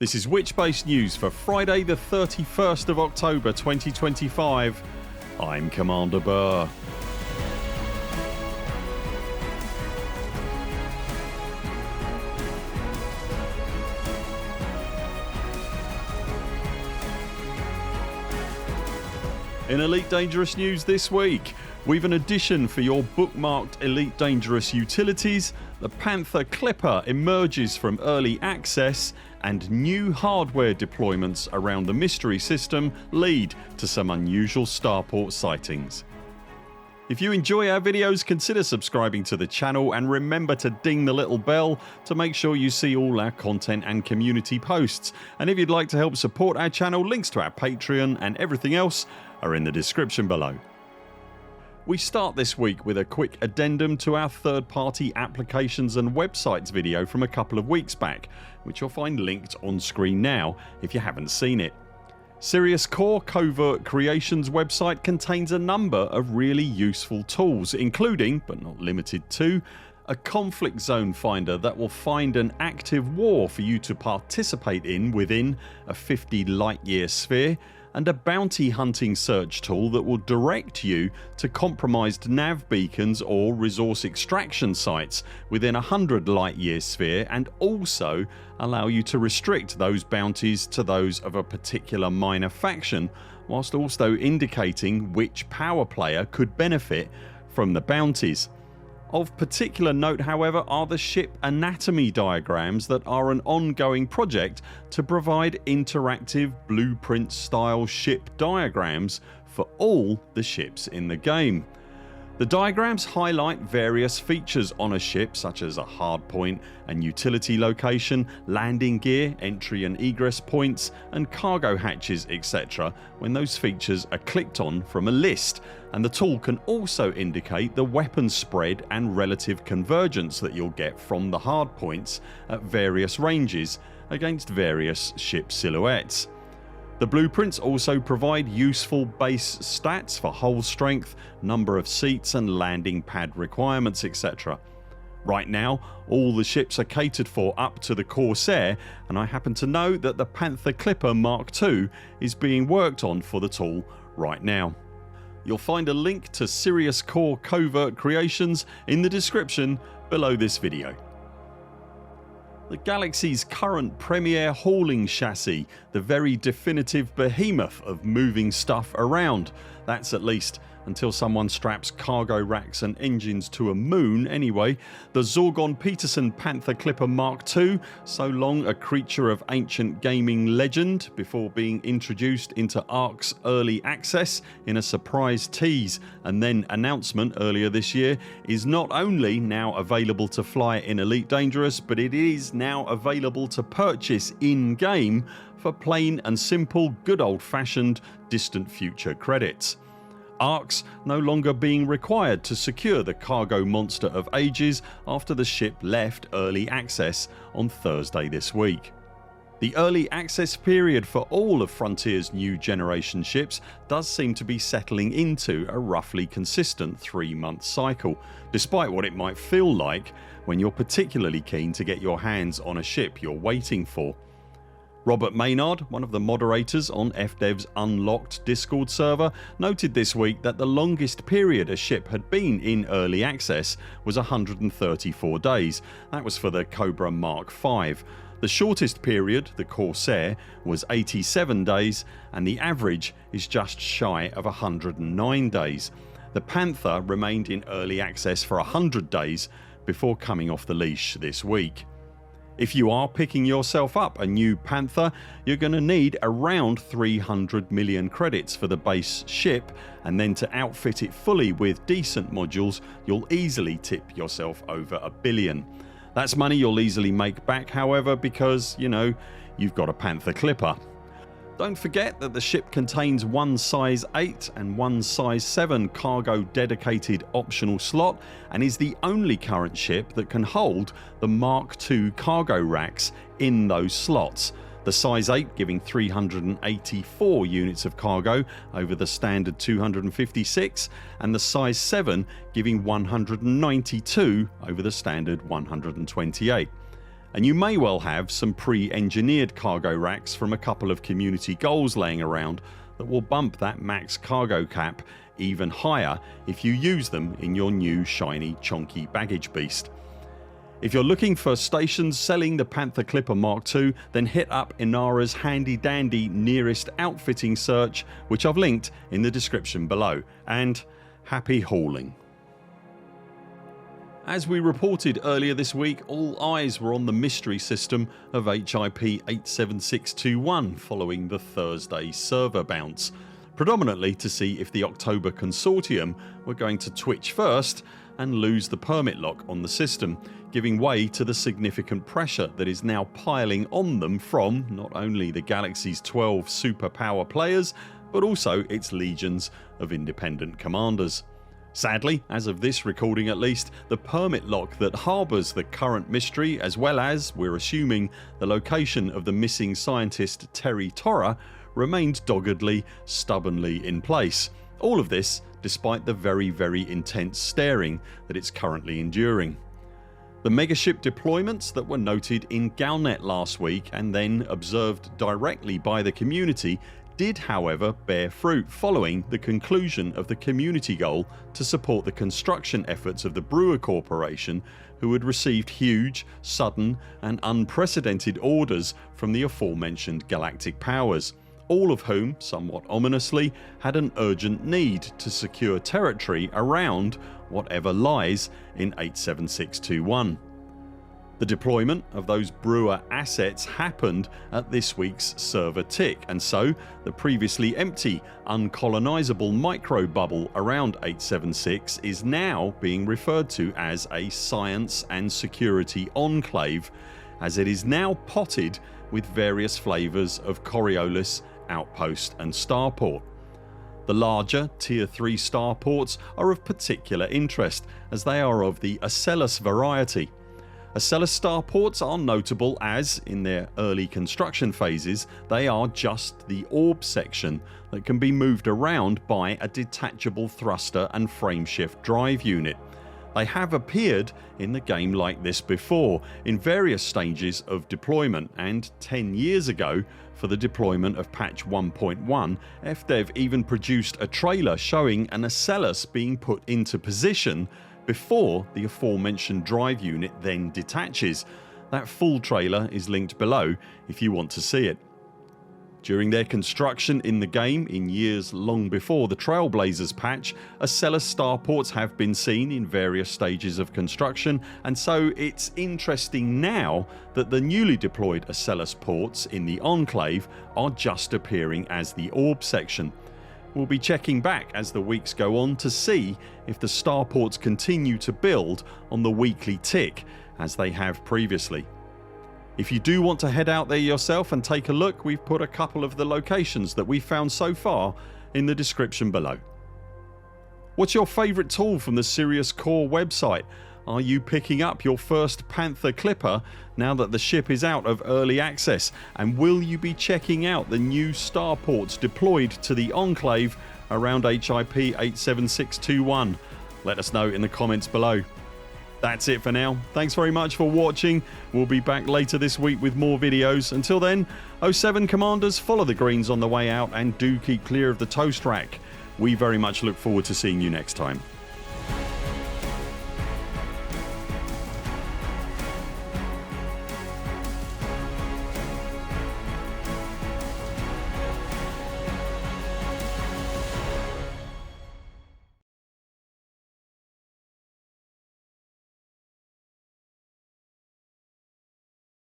This is Witch-based news for Friday the 31st of October 2025. I'm Commander Burr. In Elite Dangerous news this week, we've an addition for your bookmarked Elite Dangerous utilities, the Panther Clipper emerges from early access, and new hardware deployments around the mystery system lead to some unusual Starport sightings. If you enjoy our videos, consider subscribing to the channel and remember to ding the little bell to make sure you see all our content and community posts. And if you'd like to help support our channel, links to our Patreon and everything else are in the description below. We start this week with a quick addendum to our third-party applications and websites video from a couple of weeks back, which you'll find linked on screen now if you haven't seen it. Sirius Core Covert Creations website contains a number of really useful tools, including, but not limited to, a conflict zone finder that will find an active war for you to participate in within a 50 light year sphere, and a bounty hunting search tool that will direct you to compromised nav beacons or resource extraction sites within a 100 light year sphere, and also allow you to restrict those bounties to those of a particular minor faction, whilst also indicating which power player could benefit from the bounties. Of particular note, however, are the ship anatomy diagrams that are an ongoing project to provide interactive blueprint style ship diagrams for all the ships in the game. The diagrams highlight various features on a ship, such as a hardpoint and utility location, landing gear, entry and egress points and cargo hatches, etc. when those features are clicked on from a list, and the tool can also indicate the weapon spread and relative convergence that you'll get from the hardpoints at various ranges against various ship silhouettes. The blueprints also provide useful base stats for hull strength, number of seats and landing pad requirements, etc. Right now all the ships are catered for up to the Corsair, and I happen to know that the Panther Clipper M2 is being worked on for the tool right now. You'll find a link to Sirius Core Covert Creations in the description below this video. The Galaxy's current premier hauling chassis, the very definitive behemoth of moving stuff around. That's at least until someone straps cargo racks and engines to a moon anyway. The Zorgon Peterson Panther Clipper M2, so long a creature of ancient gaming legend before being introduced into ARC's early access in a surprise tease and then announcement earlier this year, is not only now available to fly in Elite Dangerous, but it is now available to purchase in game for plain and simple good old fashioned distant future credits. ARCs no longer being required to secure the cargo monster of ages after the ship left early access on Thursday this week. The early access period for all of Frontier's new generation ships does seem to be settling into a roughly consistent 3-month cycle, despite what it might feel like when you're particularly keen to get your hands on a ship you're waiting for. Robert Maynard, one of the moderators on FDEV's Unlocked Discord server, noted this week that the longest period a ship had been in early access was 134 days. That was for the Cobra Mark V. The shortest period, the Corsair, was 87 days, and the average is just shy of 109 days. The Panther remained in early access for 100 days before coming off the leash this week. If you are picking yourself up a new Panther, you're going to need around 300 million credits for the base ship, and then to outfit it fully with decent modules you'll easily tip yourself over $1 billion. That's money you'll easily make back, however, because, you know, you've got a Panther Clipper. Don't forget that the ship contains one size 8 and one size 7 cargo dedicated optional slot, and is the only current ship that can hold the Mark II cargo racks in those slots. The size 8 giving 384 units of cargo over the standard 256, and the size 7 giving 192 over the standard 128. And you may well have some pre-engineered cargo racks from a couple of community goals laying around that will bump that max cargo cap even higher if you use them in your new shiny chonky baggage beast. If you're looking for stations selling the Panther Clipper M2, then hit up Inara's handy dandy nearest outfitting search, which I've linked in the description below, and happy hauling. As we reported earlier this week, all eyes were on the mystery system of HIP 87621 following the Thursday server bounce, predominantly to see if the October consortium were going to twitch first and lose the permit lock on the system, giving way to the significant pressure that is now piling on them from not only the Galaxy's 12 superpower players, but also its legions of independent commanders. Sadly, as of this recording at least, the permit lock that harbours the current mystery, as well as, we're assuming, the location of the missing scientist Terri Torra, remained doggedly, stubbornly in place. All of this despite the very intense staring that it's currently enduring. The Megaship deployments that were noted in Galnet last week and then observed directly by the community did however bear fruit following the conclusion of the community goal to support the construction efforts of the Brewer Corporation, who had received huge, sudden and unprecedented orders from the aforementioned galactic powers, all of whom, somewhat ominously, had an urgent need to secure territory around whatever lies in 87621. The deployment of those Brewer assets happened at this week's server tick, and so the previously empty, uncolonisable micro bubble around 876 is now being referred to as a science and security enclave, as it is now potted with various flavours of Coriolis, Outpost and Starport. The larger Tier 3 starports are of particular interest, as they are of the Ocellus variety. Ocellus starports are notable as, in their early construction phases, they are just the orb section that can be moved around by a detachable thruster and frameshift drive unit. They have appeared in the game like this before, in various stages of deployment, and 10 years ago, for the deployment of patch 1.1, FDEV even produced a trailer showing an Ocellus being put into position before the aforementioned drive unit then detaches. That full trailer is linked below if you want to see it. During their construction in the game in years long before the Trailblazers patch, Ocellus starports have been seen in various stages of construction, and so it's interesting now that the newly deployed Ocellus ports in the Enclave are just appearing as the orb section. We'll be checking back as the weeks go on to see if the starports continue to build on the weekly tick as they have previously. If you do want to head out there yourself and take a look, we've put a couple of the locations that we've found so far in the description below. What's your favourite tool from the Sirius Core website? Are you picking up your first Panther Clipper now that the ship is out of early access? And will you be checking out the new starports deployed to the Enclave around HIP 87621? Let us know in the comments below. That's it for now. Thanks very much for watching. We'll be back later this week with more videos. Until then, 07 Commanders, follow the greens on the way out and do keep clear of the toast rack. We very much look forward to seeing you next time.